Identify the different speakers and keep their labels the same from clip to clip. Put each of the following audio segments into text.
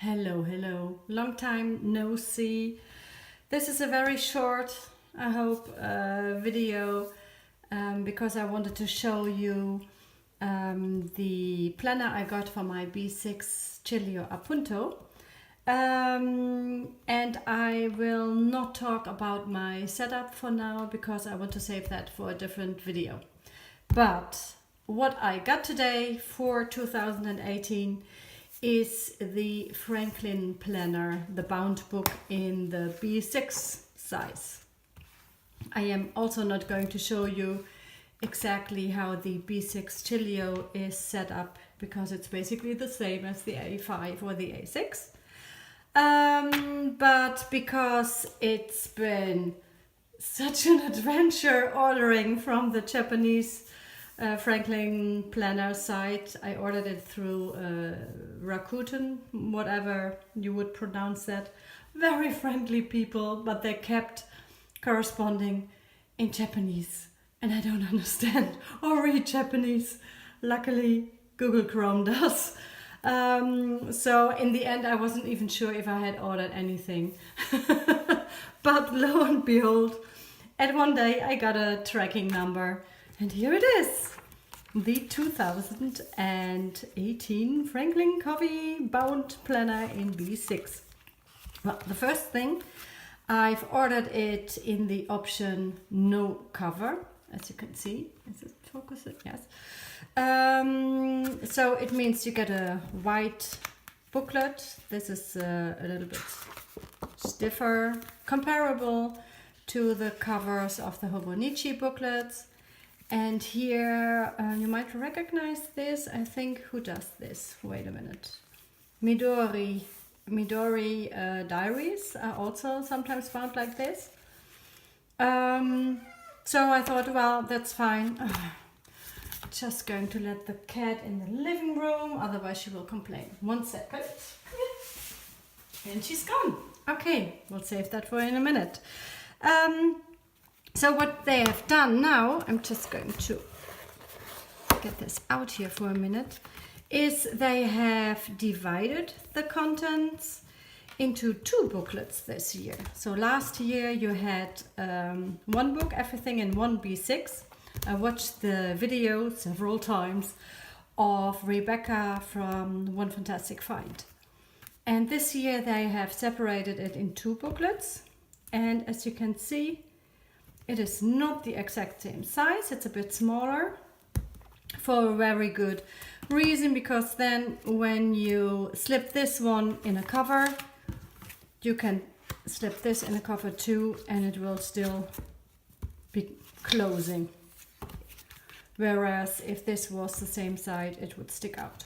Speaker 1: Hello. Long time no see. This is a very short, I hope, video because I wanted to show you the planner I got for my B6 Cilio Appunto. And I will not talk about my setup for now because I want to save that for a different video. But what I got today for 2018 is the Franklinplanner, the bound book in the B6 size. I am also not going to show you exactly how the B6 Cilio is set up because it's basically the same as the A5 or the A6. But because it's been such an adventure ordering from the Japanese Franklinplanner site. I ordered it through Rakuten, whatever you would pronounce that. Very friendly people, but they kept corresponding in Japanese. And I don't understand or read Japanese. Luckily, Google Chrome does. So in the end, I wasn't even sure if I had ordered anything. But lo and behold, at one day I got a tracking number. And here it is, the 2018 Franklin Covey bound planner in B6. Well, the first thing, I've ordered it in the option no cover, as you can see. Is it focused? Yes. So it means you get a white booklet. This is a little bit stiffer, comparable to the covers of the Hobonichi booklets. And here, you might recognize this. I think, who does this? Wait a minute. Midori diaries are also sometimes found like this. So I thought, well, that's fine. Just going to let the cat in the living room, otherwise she will complain. 1 second. And she's gone. Okay, we'll save that for in a minute. So what they have done now, I'm just going to get this out here for a minute, is they have divided the contents into 2 booklets this year. So last year you had one book, everything in one B6. I watched the video several times of Rebecca from One Fantastic Find. And this year they have separated it in 2 booklets. And as you can see, it is not the exact same size, it's a bit smaller for a very good reason, because then when you slip this one in a cover, you can slip this in a cover too and it will still be closing. Whereas if this was the same side, it would stick out.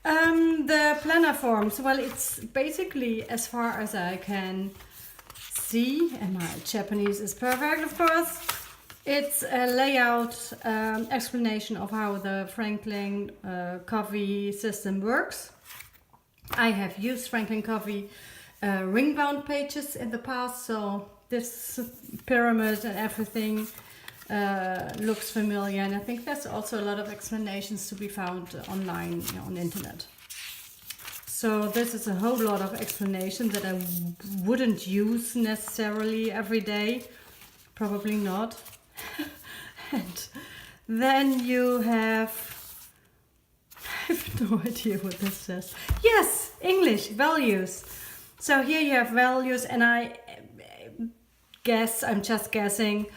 Speaker 1: The planner forms, well, it's basically, as far as I can see, and my Japanese is perfect, of course, it's a layout explanation of how the Franklin Covey system works. I have used Franklin Covey ring-bound pages in the past, so this pyramid and everything looks familiar, and I think there's also a lot of explanations to be found online, on the internet. So this is a whole lot of explanation that I wouldn't use necessarily every day. Probably not. And then you have, I have no idea what this says. Yes, English, values. So here you have values, and I guess, I'm just guessing,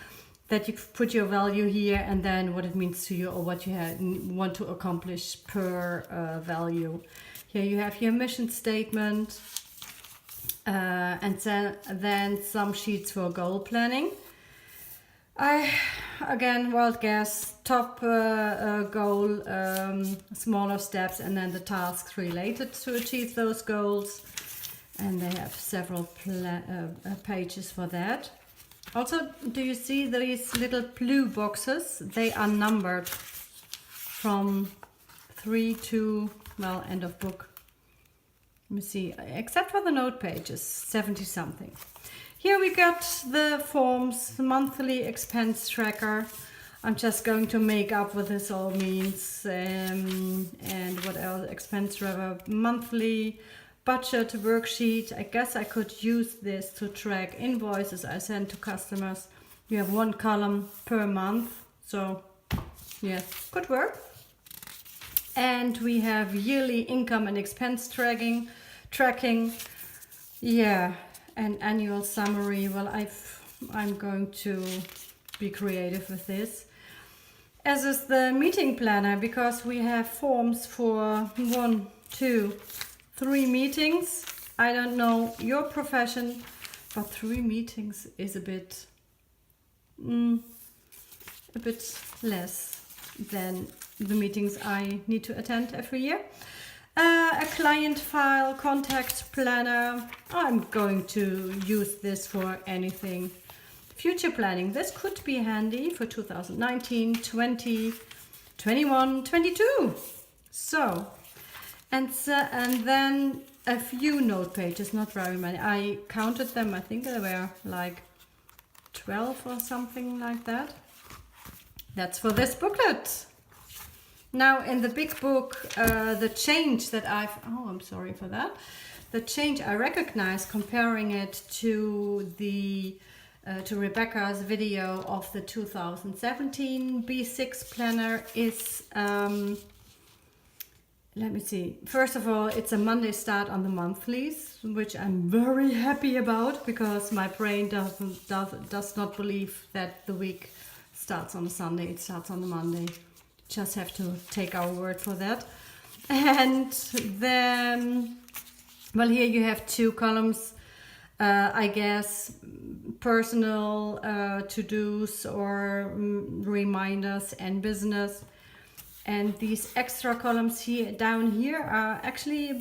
Speaker 1: that you put your value here and then what it means to you or what you want to accomplish per value. Here you have your mission statement and then some sheets for goal planning. Again, wild guess, top goal, smaller steps, and then the tasks related to achieve those goals. And they have several pages for that. Also, do you see these little blue boxes? They are numbered from 3 to, well, end of book. Let me see, except for the note pages, 70 something. Here we got the forms, the monthly expense tracker. I'm just going to make up what this all means and what else, expense tracker, monthly budget worksheet. I guess I could use this to track invoices I send to customers. You have 1 column per month, so yes, could work. And we have yearly income and expense tracking. Yeah, an annual summary. Well, I'm going to be creative with this. As is the meeting planner, because we have forms for 1, 2, 3 meetings. I don't know your profession, but 3 meetings is a bit less than the meetings I need to attend every year. A client file, contact planner. I'm going to use this for anything. Future planning. This could be handy for 2019, 20, 21, 22. So, and then a few note pages, not very many. I counted them. I think there were like 12 or something like that. That's for this booklet. Now in the big book, the change that I'm sorry for that. The change I recognize comparing it to the to Rebecca's video of the 2017 B6 planner is, let me see. First of all, it's a Monday start on the monthlies, which I'm very happy about because my brain does not believe that the week starts on a Sunday. It starts on a Monday. Just have to take our word for that. And then, well, here you have 2 columns. I guess personal to-dos or reminders and business. And these extra columns here down here are actually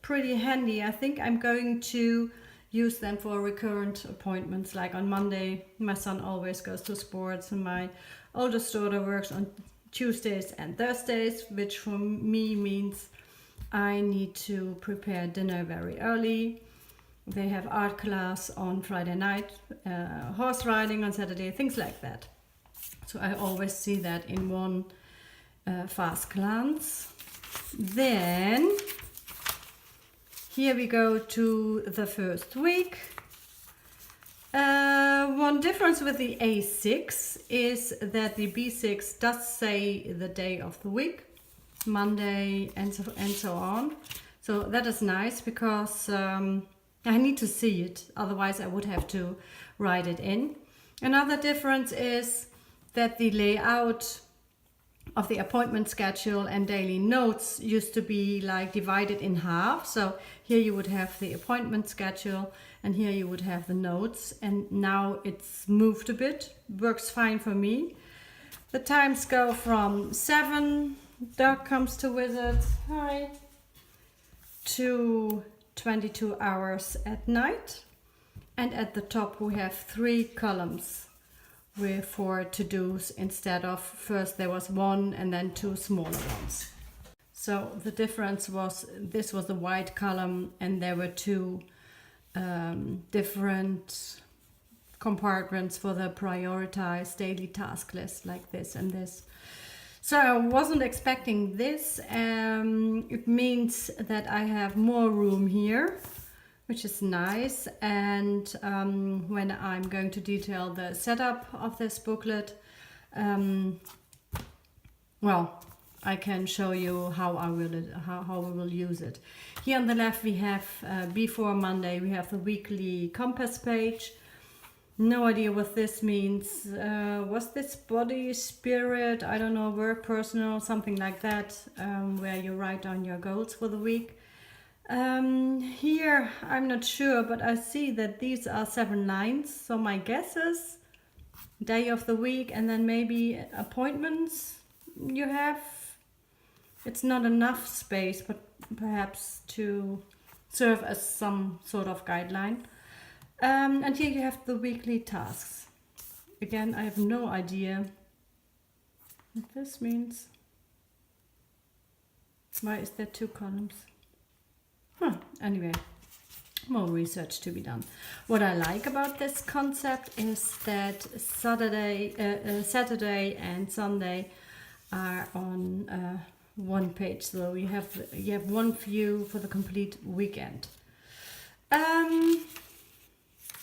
Speaker 1: pretty handy. I think I'm going to use them for recurrent appointments. Like on Monday, my son always goes to sports and my oldest daughter works on Tuesdays and Thursdays, which for me means I need to prepare dinner very early. They have art class on Friday night, horse riding on Saturday, things like that. So I always see that in one fast glance. Then here we go to the first week. One difference with the A6 is that the B6 does say the day of the week, Monday and so on. So that is nice because I need to see it, otherwise I would have to write it in. Another difference is that the layout of the appointment schedule and daily notes used to be like divided in half. So here you would have the appointment schedule and here you would have the notes, and now it's moved a bit. Works fine for me. The times go from 7, dog comes to visit, hi, to 22 hours at night. And at the top we have 3 columns with 4 to-dos instead of first there was 1 and then 2 smaller ones. So the difference was this was the white column and there were 2 different compartments for the prioritized daily task list, like this and this. So I wasn't expecting this. It means that I have more room here, which is nice. And when I'm going to detail the setup of this booklet, well, I can show you how we will use it. Here on the left we have before Monday we have the weekly compass page. No idea what this means. Was this body, spirit, I don't know, work, personal, something like that, where you write down your goals for the week. Here I'm not sure, but I see that these are 7 lines. So my guess is day of the week and then maybe appointments you have. It's not enough space, but perhaps to serve as some sort of guideline. And here you have the weekly tasks. Again, I have no idea what this means. Why is there 2 columns? Anyway, more research to be done. What I like about this concept is that Saturday and Sunday are on one page, so you have one view for the complete weekend.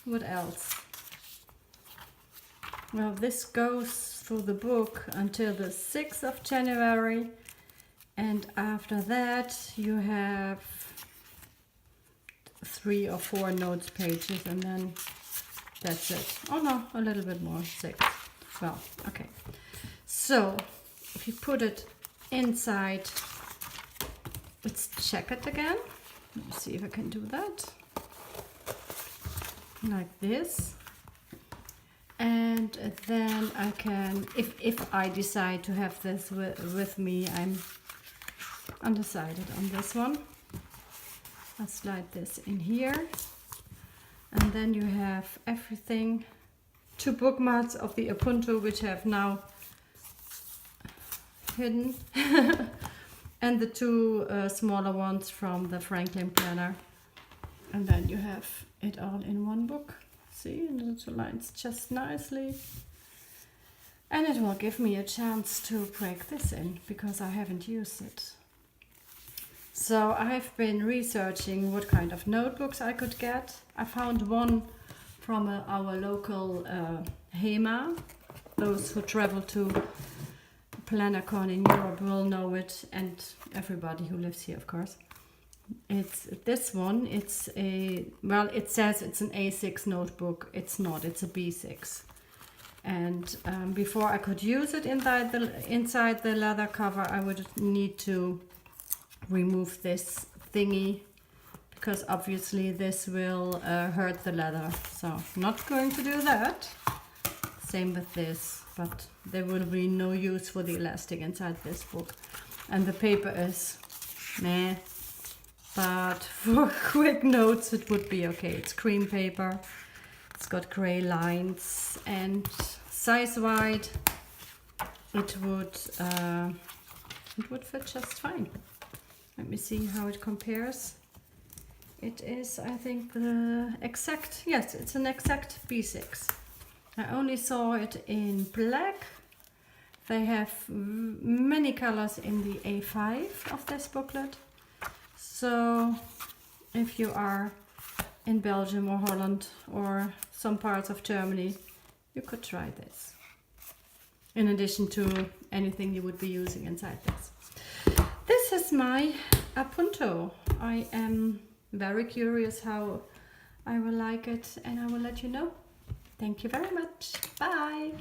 Speaker 1: What else? Well, this goes through the book until the 6th of January, and after that you have 3 or 4 notes pages, and then that's it. Oh no, a little bit more, 6. Well, okay. So if you put it inside, let's check it again. Let me see if I can do that. Like this. And then I can, if I decide to have this with me, I'm undecided on this one. I'll slide this in here. And then you have everything. 2 bookmarks of the Appunto, which have now hidden. And the 2 smaller ones from the Franklinplanner. And then you have it all in one book. See, and it aligns just nicely. And it will give me a chance to break this in, because I haven't used it. So I've been researching what kind of notebooks I could get. I found one from our local HEMA. Those who travel to PlannerCon in Europe will know it, and everybody who lives here, of course. It's this one. It's a, well, it says it's an A6 notebook. It's not, it's a B6. And before I could use it inside the leather cover, I would need to remove this thingy, because obviously this will hurt the leather. So not going to do that. Same with this, but there will be no use for the elastic inside this book. And the paper is meh. But for quick notes it would be okay. It's cream paper, it's got gray lines, and size-wise it would fit just fine. Let me see how it compares. It is, I think, the exact, yes, it's an exact B6. I only saw it in black. They have many colors in the A5 of this booklet. So if you are in Belgium or Holland or some parts of Germany, you could try this, in addition to anything you would be using inside this. This is my Appunto. I am very curious how I will like it, and I will let you know. Thank you very much. Bye.